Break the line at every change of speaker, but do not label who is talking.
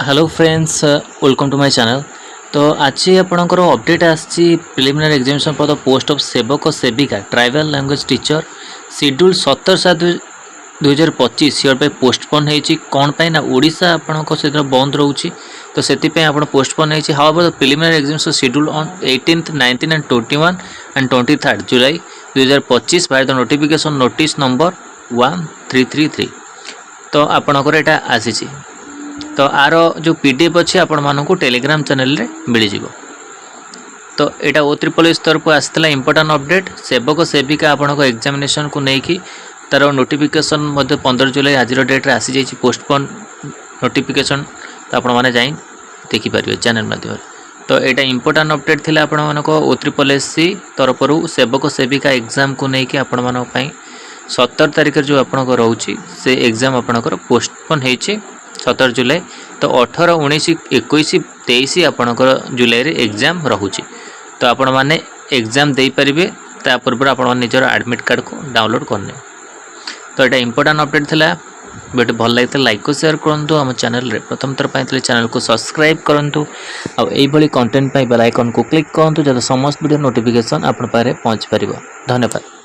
Hello friends, welcome to my channel. तो आज आपणकर अपडेट आसी preliminary examination for the post of Sevak और Sevika tribal language teacher schedule 17/7/2025 hereby postpone होती कौन पाई ना ओडिशा आपणक से बंद रोचे। तो से आप पोस्टपोन होती how the preliminary examination schedule on 18th, 19th and 21 and 23rd July 2025 by the notification notice number 1333। तो आपणकर यहाँ आसी तो आर जो पीडीएफ अच्छी आपण मानक टेलीग्राम चैनल रे मिल जाव। तो यहाँ O3 तरफ आसाला इंपोर्टां अपडेट सेवक सेविका आपण एग्जामिनेशन को लेकिन तार नोटिफिकेशन 15 जुलाई आज डेट्रे आसी जाइए पोस्टपोन नोटिफिकेशन। तो आपण मैंने जाई देखिपारे चैनल माध्यम। तो यहाँ इंपोर्टां अपडेट थी आपण मानक O3 तरफ सेवक सेविका एग्जाम को लेकिन आपण मान 17 तारिख जो आप रोचे से एग्जाम आपणकर पोस्टपोन होती 17 जुलाई। तो 18, 19, 21, 23 आपणकर जुलाई रे एग्जाम रोचे। तो आपण माने एग्जाम दे पारिबे ता पूर्व आपण निजर एडमिट कार्ड को डाउनलोड करने। तो यहाँ इंपोर्टां अपडेट थिला। वीडियो भल लगे लाइक को शेयर करूँ। आम चैनल रे प्रथम थर पाई चैनल को सब्सक्राइब करूँ। आईभली कंटेंट बेल आइकन को क्लिक करूँ जब समस्त वीडियो नोटिफिकेशन आपण पारे पहुँच पार। धन्यवाद।